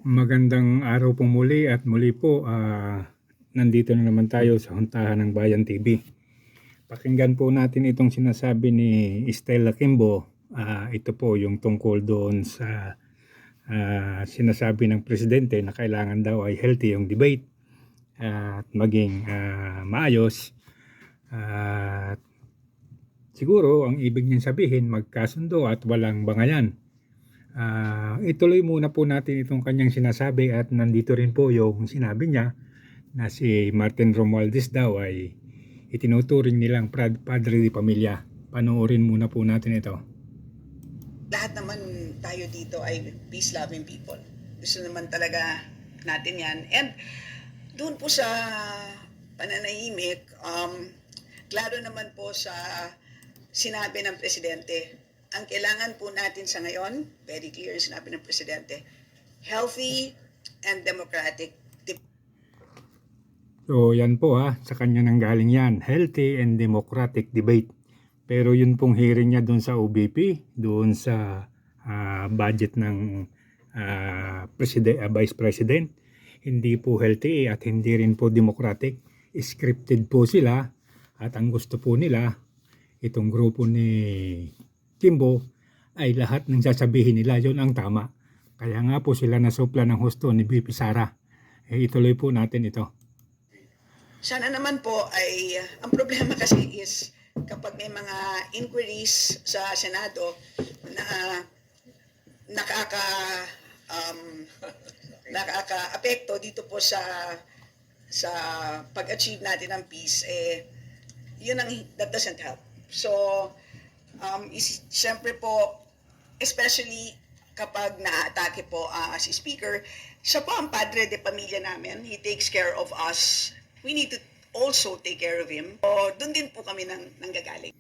Magandang araw po muli at muli po nandito na naman tayo sa Huntahan ng Bayan TV. Pakinggan po natin itong sinasabi ni Stella Kimbo. Ito po yung tungkol doon sa sinasabi ng presidente na kailangan daw ay healthy yung debate at maging maayos. At siguro ang ibig niyang sabihin magkasundo at walang bangayan. Ituloy muna po natin itong kanyang sinasabi at nandito rin po yung sinabi niya na si Martin Romualdez daw ay itinuturing nilang padre de pamilya. Panoorin muna po natin ito. Lahat naman tayo dito ay peace-loving people. Gusto naman talaga natin yan. And doon po sa pananahimik, klaro naman po sa sinabi ng presidente. Ang kailangan po natin sa ngayon, very clear sinabi ng presidente, healthy and democratic. So yan po sa kanya nang galing yan, healthy and democratic debate. Pero yun pong hearing niya doon sa OBP, doon sa budget ng Vice President, hindi po healthy at hindi rin po democratic. Scripted po sila at ang gusto po nila, itong grupo ni Kimbo, ay lahat ng sasabihin nila yon ang tama. Kaya nga po sila nasupla ng husto ni BP Sara. Ituloy po natin ito. Sana naman po ay, ang problema kasi is kapag may mga inquiries sa Senado na nakaka-apekto dito po sa pag-achieve natin ng peace, yun ang, that doesn't help. So, siyempre po, especially kapag na-atake po si Speaker, siya po ang padre de pamilya namin. He takes care of us. We need to also take care of him. So, doon din po kami nanggagaling.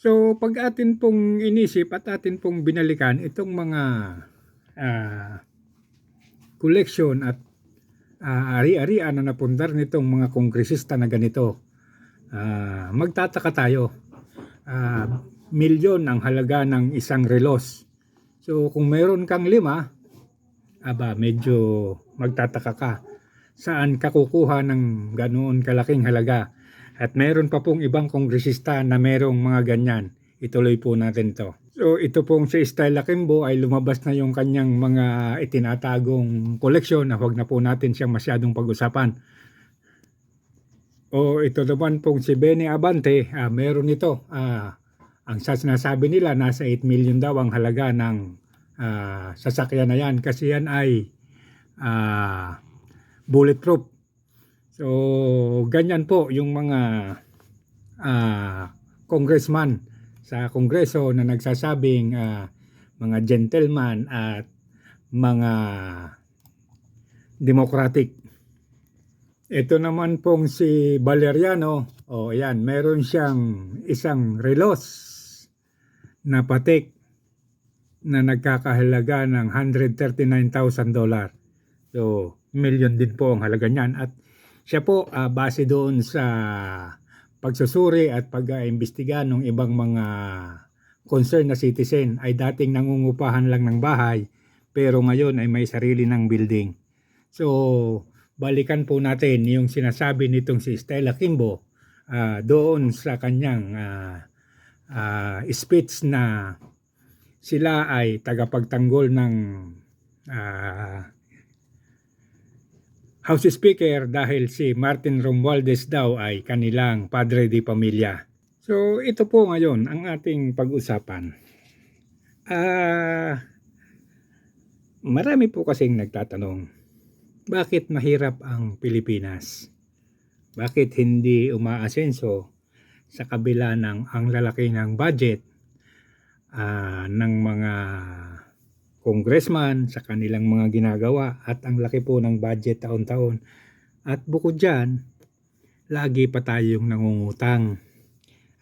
So pag atin pong inisip at atin pong binalikan itong mga collection at ari-arian na napundar nitong mga kongresista na ganito, magtataka tayo. Milyon ang halaga ng isang relos. So kung meron kang 5, medyo magtataka ka. Saan ka kukuha ng ganoon kalaking halaga? At meron pa pong ibang kongresista na merong mga ganyan. Ituloy po natin to. So ito pong si Stella Kimbo ay lumabas na yung kanyang mga itinatagong koleksyon na huwag na po natin siyang masyadong pag-usapan. O ito naman pong si Benny Abante, meron ito. Ang sinasabi nila nasa 8 million daw ang halaga ng sasakyan na yan kasi yan ay bulletproof. So ganyan po yung mga congressman sa kongreso na nagsasabing mga gentleman at mga democratic. Ito naman pong si Valeriano, ayan, meron siyang isang relos na patek na nagkakahalaga ng $139,000. So, million din po ang halaga niyan. At siya po, base doon sa pagsusuri at pag-iimbestiga ng ibang mga concerned na citizen, ay dating nangungupahan lang ng bahay, pero ngayon ay may sarili ng building. So, balikan po natin yung sinasabi nitong si Stella Kimbo doon sa kanyang speech na sila ay tagapagtanggol ng House Speaker dahil si Martin Romualdez daw ay kanilang padre de pamilya. So ito po ngayon ang ating pag-usapan. Marami po kasing nagtatanong, bakit mahirap ang Pilipinas? Bakit hindi umaasenso sa kabila ng ang lalaki ng budget ng mga congressman sa kanilang mga ginagawa at ang laki po ng budget taon-taon. At bukod dyan, lagi pa tayong nangungutang.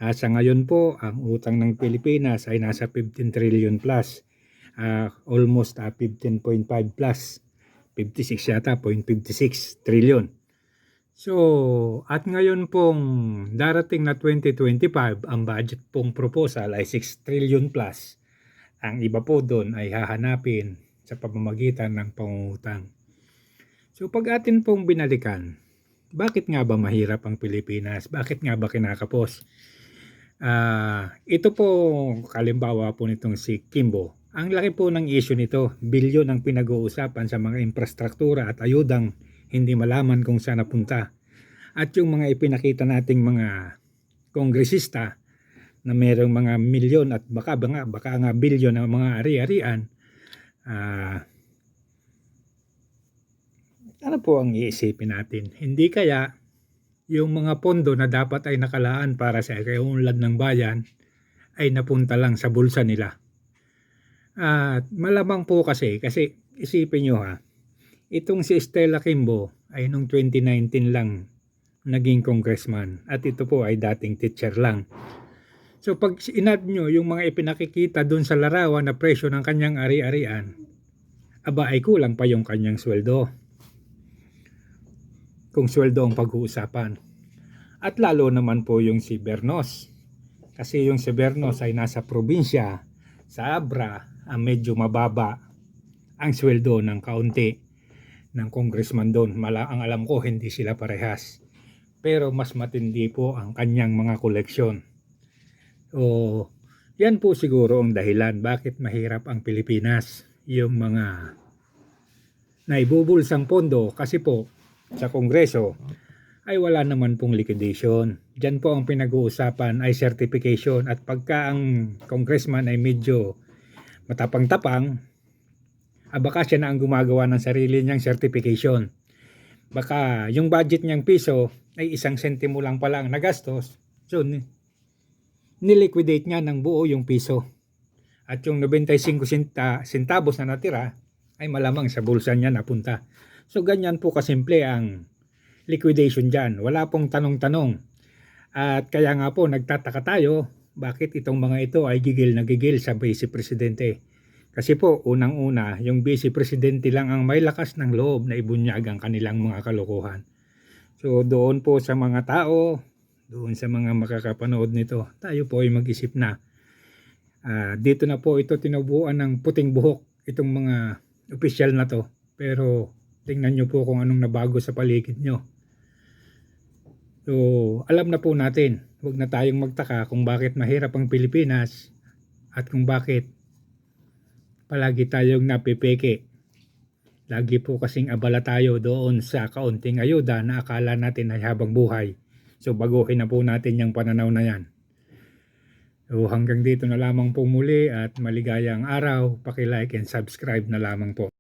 Sa ngayon po, ang utang ng Pilipinas ay nasa 15 trillion plus. Almost 15.5 plus. 56 yata, 0.56 trillion. So, at ngayon pong darating na 2025, ang budget pong proposal ay 6 trillion plus. Ang iba po doon ay hahanapin sa pamamagitan ng pangungutang. So pag atin pong binalikan, bakit nga ba mahirap ang Pilipinas? Bakit nga ba kinakapos? Ito po, kalimbawa po nitong si Kimbo. Ang laki po ng issue nito, bilyon ang pinag-uusapan sa mga infrastruktura at ayudang hindi malaman kung saan napunta. At yung mga ipinakita nating mga kongresista na mayroong mga milyon at baka nga bilyon ng mga ari-arian, ano po ang iisipin natin? Hindi kaya yung mga pondo na dapat ay nakalaan para sa kaunlad ng bayan ay napunta lang sa bulsa nila? Malamang po kasi isipin nyo itong si Stella Kimbo ay noong 2019 lang naging congressman at ito po ay dating teacher lang. So pag inad nyo yung mga ipinakikita doon sa larawan na presyo ng kanyang ari-arian, ay kulang pa yung kanyang sweldo. Kung sweldo ang pag-uusapan. At lalo naman po yung si Bernos. Kasi yung si Bernos ay nasa probinsya, sa Abra, medyo mababa ang sweldo ng kaunti ng congressman doon. Ang alam ko hindi sila parehas. Pero mas matindi po ang kanyang mga koleksyon. Yan po siguro ang dahilan bakit mahirap ang Pilipinas. Yung mga naibubulsang pondo kasi po sa Kongreso ay wala naman pong liquidation. Diyan po ang pinag-uusapan ay certification at pagka ang congressman ay medyo matapang-tapang, baka siya na ang gumagawa ng sarili niyang certification. Baka yung budget niyang piso ay 1 sentimo lang pala ang nagastos. So, niliquidate niya ng buo yung piso. At yung 95 centavos na natira ay malamang sa bulsa niya napunta. So ganyan po kasimple ang liquidation dyan. Wala pong tanong-tanong. At kaya nga po nagtataka tayo bakit itong mga ito ay gigil na gigil sa Vice Presidente. Kasi po, unang-una, yung Vice Presidente lang ang may lakas ng loob na ibunyag ang kanilang mga kalokohan. So doon po sa mga tao, doon sa mga makakapanood nito, tayo po ay mag-isip na. Dito na po ito tinubuan ng puting buhok itong mga opisyal na to. Pero tingnan nyo po kung anong nabago sa paligid nyo. So alam na po natin, huwag na tayong magtaka kung bakit mahirap ang Pilipinas at kung bakit palagi tayong napipeke. Lagi po kasing abala tayo doon sa kaunting ayuda na akala natin ay habang buhay. So baguhin na po natin yung pananaw na yan. So hanggang dito na lamang po muli at maligayang araw. Paki-like and subscribe na lamang po.